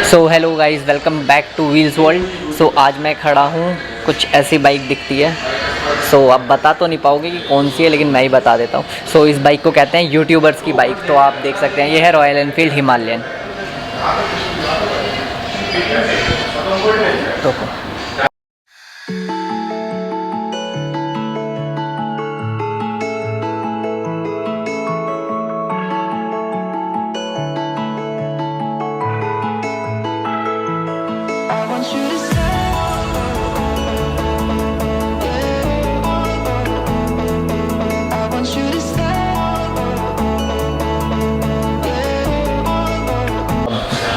So hello guys, welcome back to wheels world. So आज मैं खड़ा हूँ, कुछ ऐसी बाइक दिखती है। सो आप बता तो नहीं पाओगे कि कौन सी है, लेकिन मैं ही बता देता हूँ। सो इस बाइक को कहते हैं यूट्यूबर्स की बाइक। तो आप देख सकते हैं, ये है रॉयल एनफील्ड हिमालयन। तो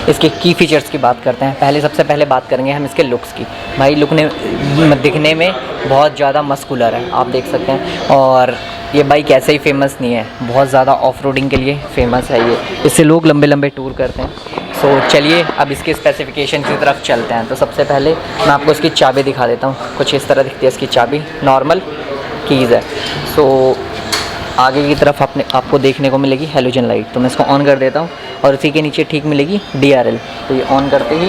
इसके की फ़ीचर्स की बात करते हैं। सबसे पहले बात करेंगे हम इसके लुक्स की। भाई लुक ने दिखने में बहुत ज़्यादा मस्कुलर है, आप देख सकते हैं। और ये बाइक ऐसे ही फेमस नहीं है, बहुत ज़्यादा ऑफ रोडिंग के लिए फेमस है ये। इससे लोग लंबे लंबे टूर करते हैं। सो चलिए अब इसके स्पेसिफिकेशन की तरफ चलते हैं। तो सबसे पहले मैं आपको इसकी चाबी दिखा देता हूँ। कुछ इस तरह दिखती है इसकी चाबी, नॉर्मल कीज़ है। सो आगे की तरफ आपको देखने को मिलेगी हेलोजन लाइट। तो मैं इसको ऑन कर देता हूँ और उसी के नीचे ठीक मिलेगी DRL। तो ये ऑन करते ही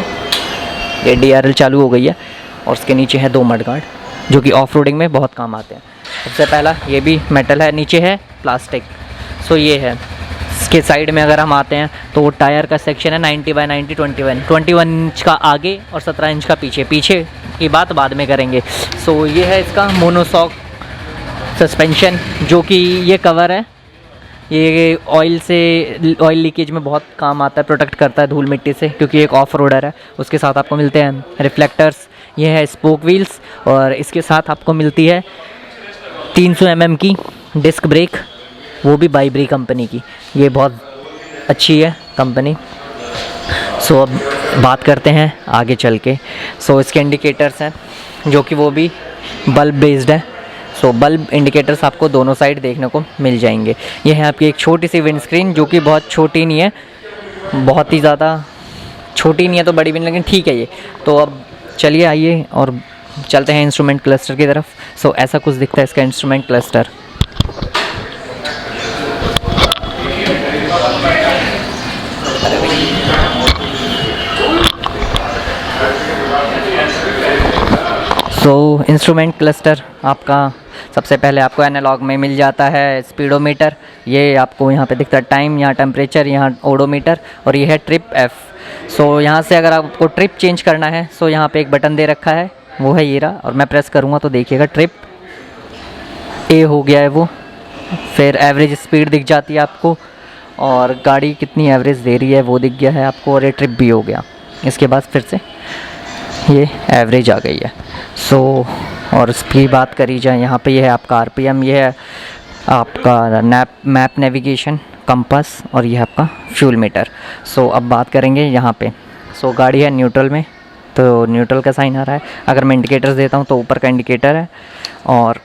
ये DRL चालू हो गई है। और उसके नीचे है 2 मड गार्ड, जो कि ऑफ रोडिंग में बहुत काम आते हैं। सबसे पहला ये भी मेटल है, नीचे है प्लास्टिक। सो ये है। इसके साइड में अगर हम आते हैं तो वो टायर का सेक्शन है 90/90 21 इंच का आगे और 17 इंच का पीछे। पीछे की बात बाद में करेंगे। सो ये है इसका मोनोशॉक सस्पेंशन, जो कि ये कवर है। ये ऑयल लीकेज में बहुत काम आता है, प्रोटेक्ट करता है धूल मिट्टी से, क्योंकि एक ऑफ रोडर है। उसके साथ आपको मिलते हैं रिफ्लेक्टर्स, ये है स्पोक व्हील्स, और इसके साथ आपको मिलती है 300 mm की डिस्क ब्रेक, वो भी बाइब्री कंपनी की। ये बहुत अच्छी है कंपनी। सो अब बात करते हैं आगे चल के। सो इसके इंडिकेटर्स हैं, जो कि वो भी बल्ब बेस्ड है। सो बल्ब इंडिकेटर्स आपको दोनों साइड देखने को मिल जाएंगे। ये है आपकी एक छोटी सी विंड स्क्रीन, जो कि बहुत छोटी नहीं है, बहुत ही ज़्यादा छोटी नहीं है तो बड़ी भी नहीं, लेकिन ठीक है ये। तो अब चलिए आइए और चलते हैं इंस्ट्रूमेंट क्लस्टर की तरफ। सो ऐसा कुछ दिखता है इसका इंस्ट्रूमेंट क्लस्टर। सो इंस्ट्रूमेंट क्लस्टर आपका सबसे पहले आपको एनालॉग में मिल जाता है स्पीडोमीटर। ये आपको यहाँ पे दिखता है टाइम, यहाँ टेम्परेचर, यहाँ ओडोमीटर, और ये है ट्रिप F। सो यहाँ से अगर आपको ट्रिप चेंज करना है, सो यहाँ पे एक बटन दे रखा है, वो है ये रहा। और मैं प्रेस करूँगा तो देखिएगा ट्रिप A हो गया है वो। फिर एवरेज स्पीड दिख जाती है आपको, और गाड़ी कितनी एवरेज दे रही है वो दिख गया है आपको, और ये ट्रिप B हो गया। इसके बाद फिर से ये एवरेज आ गई है। सो और इसकी बात करी जाए, यहाँ पे ये है आपका RPM, ये है आपका मैप नेविगेशन, कंपास, और ये है आपका फ्यूल मीटर। सो अब बात करेंगे यहाँ पे। सो गाड़ी है न्यूट्रल में, तो न्यूट्रल का साइन आ रहा है। अगर मैं इंडिकेटर्स देता हूँ तो ऊपर का इंडिकेटर है, और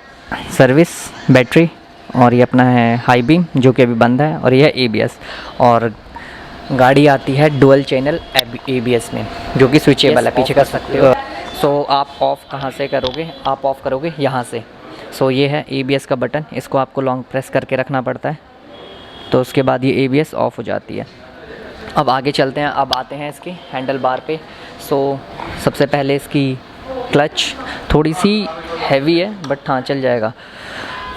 सर्विस, बैटरी, और ये अपना है हाई बीम, जो कि अभी बंद है, और ये है ABS। और गाड़ी आती है डुअल चैनल ABS में, जो कि स्विचेबल है, पीछे कर सकते हो। सो आप ऑफ़ कहाँ से करोगे? आप ऑफ़ करोगे यहाँ से। सो ये है ABS का बटन, इसको आपको लॉन्ग प्रेस करके रखना पड़ता है, तो उसके बाद ये ABS ऑफ़ हो जाती है। अब आगे चलते हैं, अब आते हैं इसकी हैंडल बार पे। सो सबसे पहले इसकी क्लच थोड़ी सी हैवी है, बट हाँ चल जाएगा।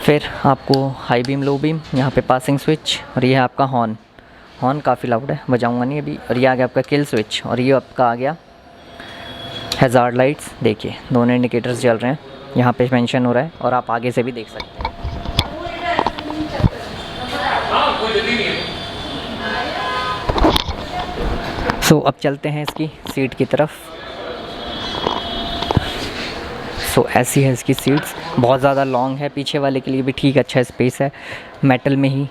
फिर आपको हाई बीम, लो बीम, यहाँ पे पासिंग स्विच, और ये है आपका हॉर्न काफ़ी लाउड है, बजाऊंगा नहीं अभी। और ये आ गया आपका किल स्विच, और ये आपका आ गया हैज़ार्ड लाइट्स। देखिए दोनों इंडिकेटर्स जल रहे हैं, यहाँ पे मेंशन हो रहा है, और आप आगे से भी देख सकते हैं। सो अब चलते हैं इसकी सीट की तरफ। सो ऐसी है इसकी सीट्स, बहुत ज़्यादा लॉन्ग है, पीछे वाले के लिए भी ठीक अच्छा स्पेस है। मेटल में ही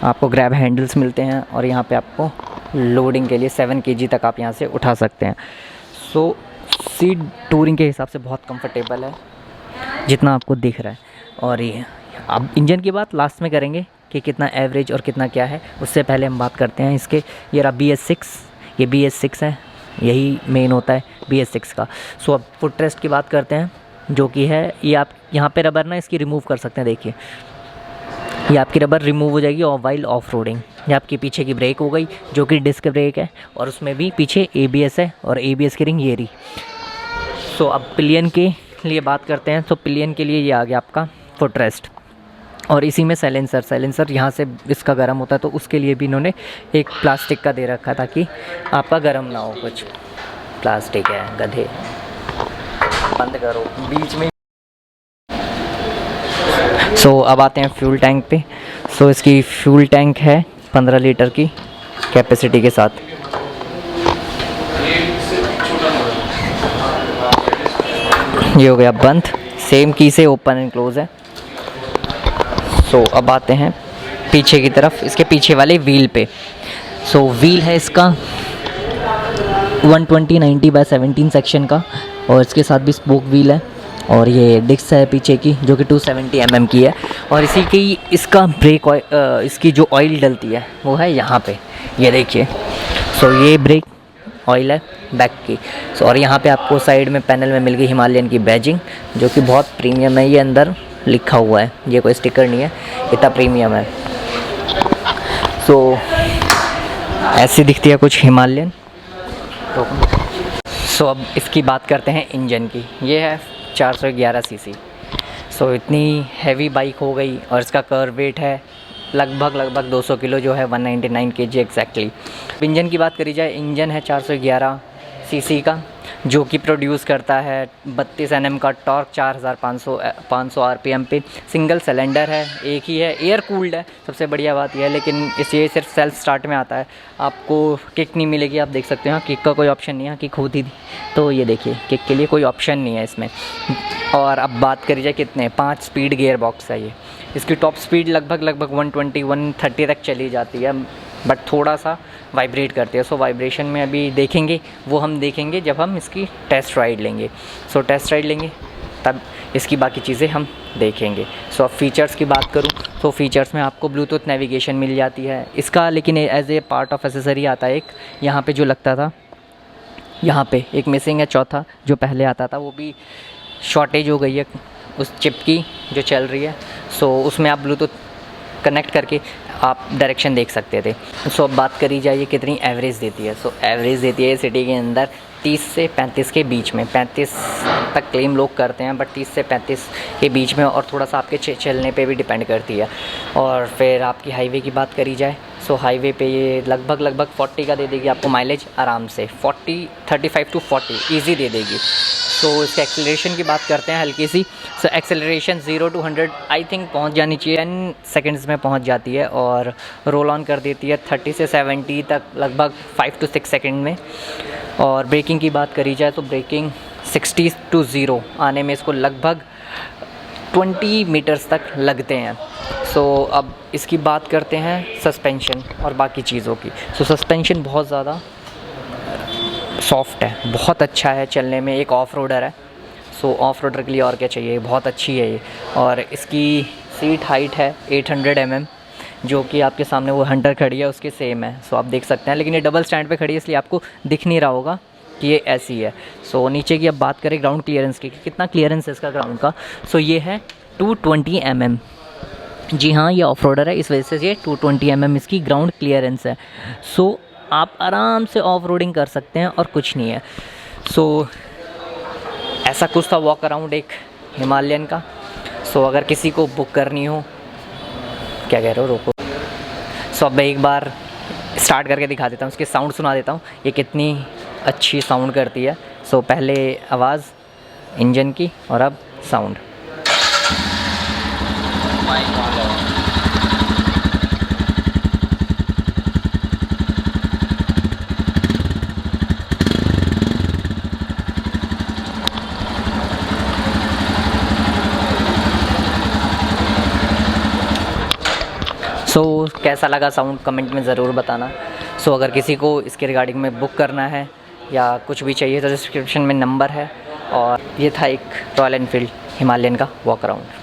आपको ग्रैब हैंडल्स मिलते हैं, और यहाँ पे आपको लोडिंग के लिए 7 kg तक आप यहाँ से उठा सकते हैं। सो सीट टूरिंग के हिसाब से बहुत कंफर्टेबल है, जितना आपको दिख रहा है। और ये अब इंजन की बात लास्ट में करेंगे कि कितना एवरेज और कितना क्या है। उससे पहले हम बात करते हैं इसके, ये रहा BS6, ये BS6 है, यही मेन होता है BS6 का। सो अब फुट रेस्ट की बात करते हैं। जो कि है ये, आप यहाँ पे रबर ना इसकी रिमूव कर सकते हैं, देखिए ये आपकी रबर रिमूव हो जाएगी और वाइल ऑफ रोडिंग। ये आपकी पीछे की ब्रेक हो गई जो कि डिस्क ब्रेक है, और उसमें भी पीछे ABS है और ABS की रिंग ये रही। सो अब पिलियन के लिए बात करते हैं। तो पिलियन के लिए ये आ गया आपका फुट रेस्ट, और इसी में साइलेंसर यहाँ से इसका गर्म होता है, तो उसके लिए भी इन्होंने एक प्लास्टिक का दे रखा ताकि आपका गर्म ना हो कुछ। प्लास्टिक है गधे, बंद करो बीच में। सो अब आते हैं फ्यूल टैंक पे। सो इसकी फ्यूल टैंक है 15 लीटर की कैपेसिटी के साथ। ये हो गया बंद, सेम की से ओपन एंड क्लोज है। सो अब आते हैं पीछे की तरफ, इसके पीछे वाले व्हील पे। सो व्हील है इसका 120/90/17 सेक्शन का, और इसके साथ भी स्पोक व्हील है, और ये डिस्क है पीछे की जो कि 270 mm की है, और इसी की इसका ब्रेक इसकी जो ऑयल डलती है वो है यहाँ पे, ये देखिए। सो ये ब्रेक ऑयल है बैक की। सो और यहाँ पे आपको साइड में पैनल में मिल गई हिमालयन की बैजिंग, जो कि बहुत प्रीमियम है। ये अंदर लिखा हुआ है, ये कोई स्टिकर नहीं है, इतना प्रीमियम है। सो ऐसी दिखती है कुछ हिमालयन। सो अब इसकी बात करते हैं इंजन की। ये है 411 सीसी। सो इतनी हैवी बाइक हो गई, और इसका कर्व वेट है लगभग 200 किलो, जो है 199 kg एग्जैक्टली। इंजन की बात करी जाए, इंजन है 411 सीसी का, जो कि प्रोड्यूस करता है 32 Nm का टॉर्क, 4500 RPM पे। सिंगल सिलेंडर है, एक ही है, एयर कूल्ड है, सबसे बढ़िया बात यह है। लेकिन ये सिर्फ सेल्फ स्टार्ट में आता है, आपको किक नहीं मिलेगी। आप देख सकते हैं किक का कोई ऑप्शन नहीं है, किक होती थी तो ये देखिए किक के लिए कोई ऑप्शन नहीं है इसमें। और अब बात करी जाए कितने 5 स्पीड गियर बॉक्स है ये। इसकी टॉप स्पीड लगभग 120-130 तक चली जाती है, बट थोड़ा सा वाइब्रेट करती है। सो वाइब्रेशन में अभी देखेंगे, वो हम देखेंगे जब हम इसकी टेस्ट राइड लेंगे। सो टेस्ट राइड लेंगे तब इसकी बाकी चीज़ें हम देखेंगे। सो अब फीचर्स की बात करूँ तो फीचर्स में आपको ब्लूटूथ नेविगेशन मिल जाती है इसका, लेकिन as a part of accessory आता है एक, यहाँ पे जो लगता था यहाँ पे एक मिसिंग है, चौथा जो पहले आता था वो भी शॉर्टेज हो गई है उस चिप की जो चल रही है। सो उसमें आप ब्लूटूथ कनेक्ट करके आप डायरेक्शन देख सकते थे। सो अब बात करी जाए कितनी एवरेज देती है। सो एवरेज देती है सिटी के अंदर 30 से 35 के बीच में। 35 तक क्लेम लोग करते हैं, बट 30 से 35 के बीच में, और थोड़ा सा आपके चलने पे भी डिपेंड करती है। और फिर आपकी हाईवे की बात करी जाए, सो हाईवे पे ये लगभग 40 का दे देगी आपको माइलेज आराम से। 35 to 40 ईजी दे देगी। सो इसके एक्सेलरेशन की बात करते हैं हल्की सी। So acceleration 0 to 100 I think पहुंच जानी चाहिए, 10 सेकेंड्स में पहुंच जाती है, और रोल ऑन कर देती है 30 से 70 तक लगभग 5 to 6 सेकेंड में। और ब्रेकिंग की बात करी जाए तो ब्रेकिंग 60 to 0 आने में इसको लगभग 20 मीटर्स तक लगते हैं। सो अब इसकी बात करते हैं सस्पेंशन और बाकी चीज़ों की। सो सस्पेंशन बहुत ज़्यादा सॉफ्ट है, बहुत अच्छा है चलने में, एक ऑफ रोडर है। सो ऑफ रोडर के लिए और क्या चाहिए, बहुत अच्छी है ये। और इसकी सीट हाइट है 800 mm, जो कि आपके सामने वो हंटर खड़ी है उसके सेम है। सो आप देख सकते हैं, लेकिन ये डबल स्टैंड पे खड़ी है इसलिए आपको दिख नहीं रहा होगा कि ये ऐसी है। सो नीचे की अब बात करें ग्राउंड क्लियरेंस की, कितना क्लियरेंस है इसका ग्राउंड का। सो ये है 220 mm। जी हाँ, ये ऑफ रोडर है, इस वजह से ये 220 mm इसकी ग्राउंड क्लियरेंस है। सो आप आराम से ऑफ रोडिंग कर सकते हैं और कुछ नहीं है। सो ऐसा कुछ था वॉक अराउंड एक हिमालयन का। सो अगर किसी को बुक करनी हो, क्या कह रहे हो, रोको। सो अब मैं एक बार स्टार्ट करके दिखा देता हूँ, उसकी साउंड सुना देता हूँ ये कितनी अच्छी साउंड करती है। सो पहले आवाज़ इंजन की और अब साउंड। सो कैसा लगा साउंड कमेंट में ज़रूर बताना। सो अगर किसी को इसके रिगार्डिंग में बुक करना है या कुछ भी चाहिए तो डिस्क्रिप्शन में नंबर है। और ये था एक रॉयल एनफील्ड हिमालयन का वॉक अराउंड।